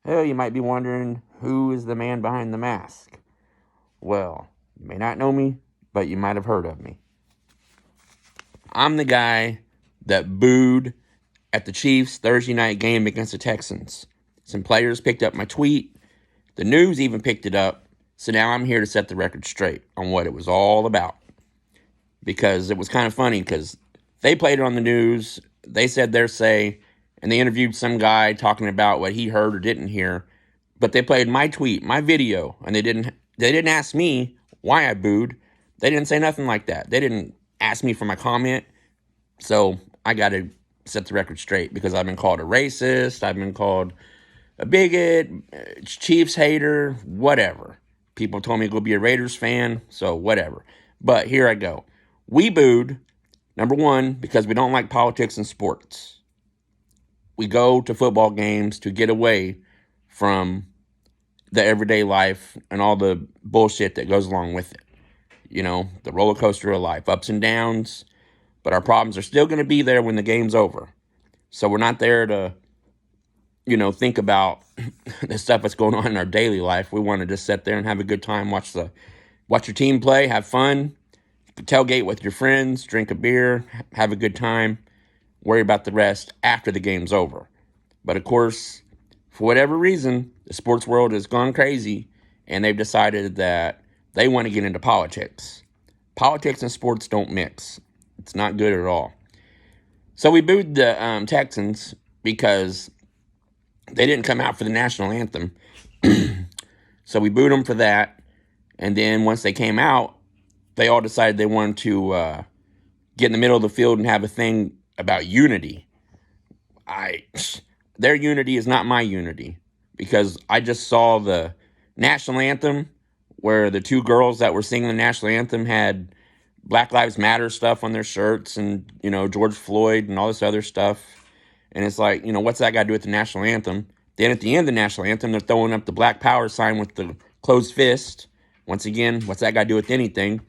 Oh, you might be wondering, who is the man behind the mask? Well, you may not know me, but you might have heard of me. I'm the guy that booed at the Chiefs Thursday night game against the Texans. Some players picked up my tweet. The news even picked it up. So now I'm here to set the record straight on what it was all about. Because it was kind of funny because they played it on the news. They said their say, and they interviewed some guy talking about what he heard or didn't hear. But they played my tweet, my video, and they didn't ask me why I booed. They didn't say nothing like that. They didn't ask me for my comment. So I got to set the record straight because I've been called a racist. I've been called a bigot, Chiefs hater, whatever. People told me to go be a Raiders fan, so whatever. But here I go. We booed, number one, because we don't like politics and sports. We go to football games to get away from the everyday life and all the bullshit that goes along with it. You know, the roller coaster of life, ups and downs. But our problems are still going to be there when the game's over. So we're not there to, think about the stuff that's going on in our daily life. We want to just sit there and have a good time, watch your team play, have fun, tailgate with your friends, drink a beer, have a good time, worry about the rest after the game's over. But of course, for whatever reason, the sports world has gone crazy and they've decided that they want to get into politics. Politics and sports don't mix. It's not good at all. So we booed the Texans because they didn't come out for the national anthem. So we booed them for that. And then once they came out, they all decided they wanted to get in the middle of the field and have a thing about unity. Their unity is not my unity because I just saw the national anthem where the two girls that were singing the national anthem had Black Lives Matter stuff on their shirts and, George Floyd and all this other stuff. And it's like, what's that got to do with the national anthem? Then at the end of the national anthem, they're throwing up the Black Power sign with the closed fist. Once again, what's that got to do with anything?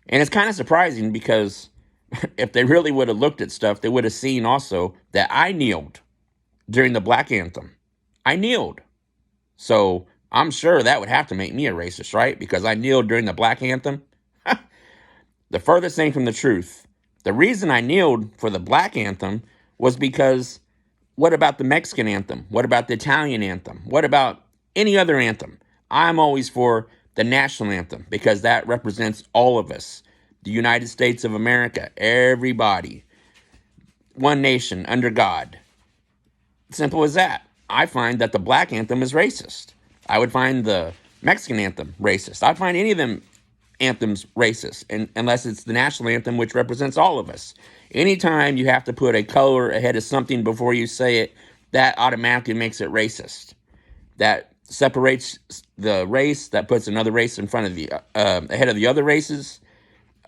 And it's kind of surprising because if they really would have looked at stuff, they would have seen also that I kneeled during the Black anthem. I kneeled. So I'm sure that would have to make me a racist, right? Because I kneeled during the Black anthem. The furthest thing from the truth. The reason I kneeled for the Black anthem was because what about the Mexican anthem? What about the Italian anthem? What about any other anthem? I'm always for the national anthem because that represents all of us. The United States of America, everybody. One nation under God. Simple as that. I find that the Black anthem is racist. I would find the Mexican anthem racist. I'd find any of them anthems racist, unless it's the national anthem, which represents all of us. Anytime you have to put a color ahead of something before you say it, that automatically makes it racist. That separates the race, that puts another race in front of the ahead of the other races,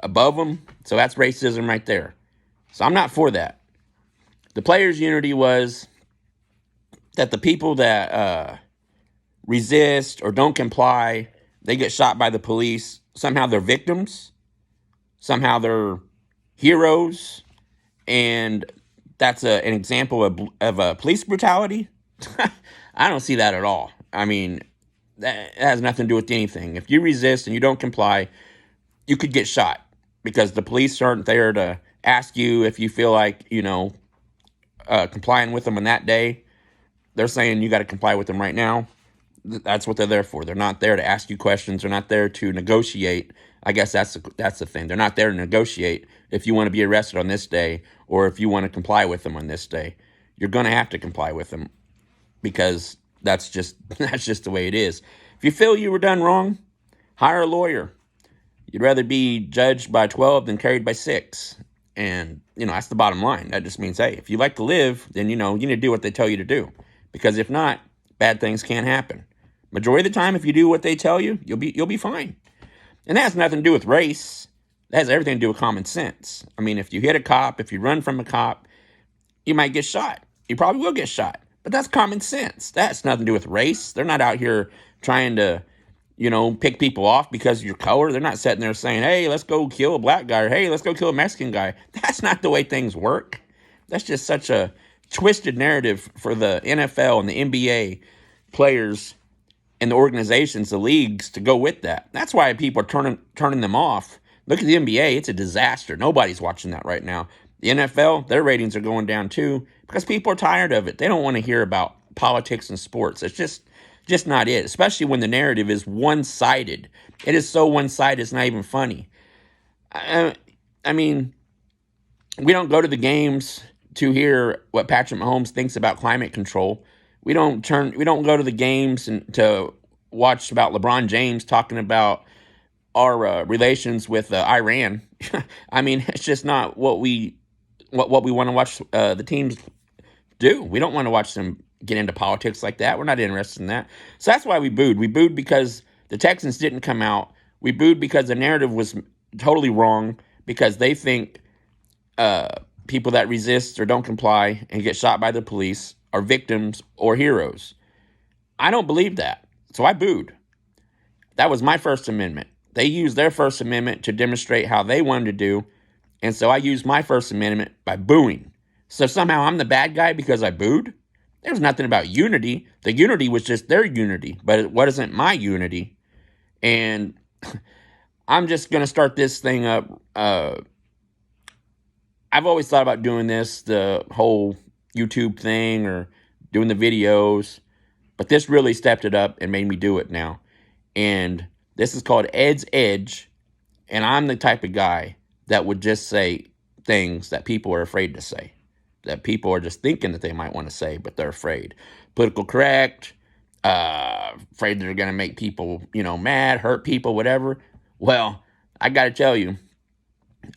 above them. So that's racism right there. So I'm not for that. The players' unity was that the people that resist or don't comply, they get shot by the police. Somehow they're victims. Somehow they're heroes. And that's an example of a police brutality. I don't see that at all. I mean, that has nothing to do with anything. If you resist and you don't comply, you could get shot because the police aren't there to ask you if you feel like, complying with them on that day. They're saying you got to comply with them right now. That's what they're there for. They're not there to ask you questions. They're not there to negotiate. I guess that's the thing. They're not there to negotiate if you want to be arrested on this day or if you want to comply with them on this day. You're going to have to comply with them because that's just the way it is. If you feel you were done wrong, hire a lawyer. You'd rather be judged by 12 than carried by 6. And, that's the bottom line. That just means, hey, if you like to live, then, you need to do what they tell you to do. Because if not, bad things can't happen. Majority of the time, if you do what they tell you, you'll be fine. And that has nothing to do with race. That has everything to do with common sense. I mean, if you hit a cop, if you run from a cop, you might get shot. You probably will get shot. But that's common sense. That has nothing to do with race. They're not out here trying to, pick people off because of your color. They're not sitting there saying, hey, let's go kill a black guy, or hey, let's go kill a Mexican guy. That's not the way things work. That's just such a twisted narrative for the NFL and the NBA players and the organizations, the leagues, to go with that. That's why people are turning them off. Look at the NBA; it's a disaster. Nobody's watching that right now. The NFL, their ratings are going down too because people are tired of it. They don't want to hear about politics and sports. It's just not it. Especially when the narrative is one-sided. It is so one-sided; it's not even funny. I mean, we don't go to the games to hear what Patrick Mahomes thinks about climate control. We don't go to the games and to watch about LeBron James talking about our relations with Iran. I mean, it's just not what we want to watch the teams do. We don't want to watch them get into politics like that. We're not interested in that. So that's why we booed. We booed because the Texans didn't come out. We booed because the narrative was totally wrong, because they think people that resist or don't comply and get shot by the police are victims or heroes. I don't believe that. So I booed. That was my First Amendment. They used their First Amendment to demonstrate how they wanted to do. And so I used my First Amendment by booing. So somehow I'm the bad guy because I booed? There's nothing about unity. The unity was just their unity, but it wasn't my unity. And I'm just going to start this thing up. I've always thought about doing this, the whole YouTube thing or doing the videos, but this really stepped it up and made me do it now. And this is called Ed's Edge, and I'm the type of guy that would just say things that people are afraid to say, that people are just thinking that they might want to say, but they're afraid. Political correct, afraid they're going to make people, mad, hurt people, whatever. Well, I got to tell you,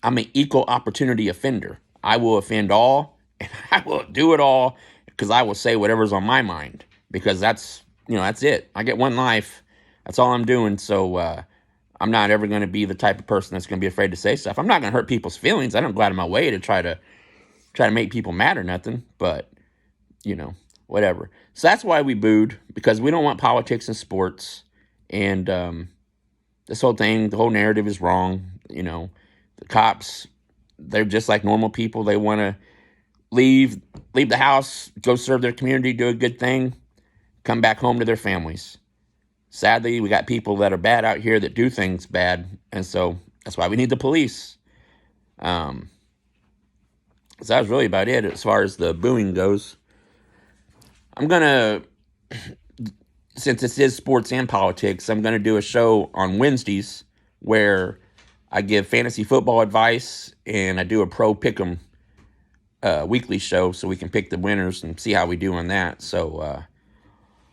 I'm an equal opportunity offender. I will offend all, and I will do it all, because I will say whatever's on my mind, because that's it. I get one life. That's all I'm doing. So I'm not ever going to be the type of person that's going to be afraid to say stuff. I'm not going to hurt people's feelings. I don't go out of my way to try to make people mad or nothing, but whatever. So that's why we booed, because we don't want politics and sports. And this whole thing, the whole narrative is wrong. The cops, they're just like normal people. They want to leave the house, go serve their community, do a good thing, come back home to their families. Sadly, we got people that are bad out here that do things bad, and so that's why we need the police. So that was really about it as far as the booing goes. I'm gonna, since this is sports and politics, I'm gonna do a show on Wednesdays where I give fantasy football advice, and I do a pro pick'em weekly show so we can pick the winners and see how we do on that. So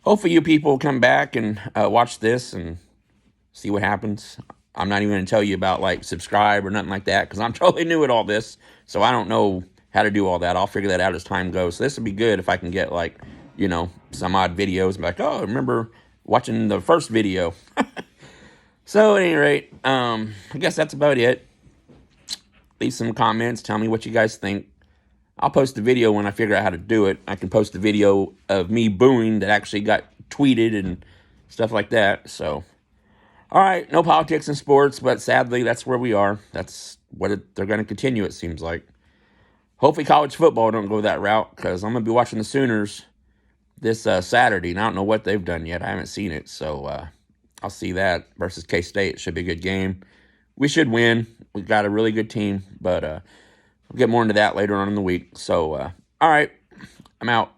hopefully you people will come back and watch this and see what happens. I'm not even going to tell you about subscribe or nothing like that, because I'm totally new at all this, so I don't know how to do all that. I'll figure that out as time goes. So this would be good if I can get some odd videos and be like, oh, I remember watching the first video. So at any rate, I guess that's about it. Leave some comments. Tell me what you guys think. I'll post the video when I figure out how to do it. I can post a video of me booing that actually got tweeted and stuff like that. So, all right, no politics and sports, but sadly, that's where we are. That's what they're going to continue, it seems like. Hopefully college football don't go that route, because I'm going to be watching the Sooners this Saturday, and I don't know what they've done yet. I haven't seen it, so I'll see that versus K-State. It should be a good game. We should win. We've got a really good team, but we'll get more into that later on in the week. So, all right, I'm out.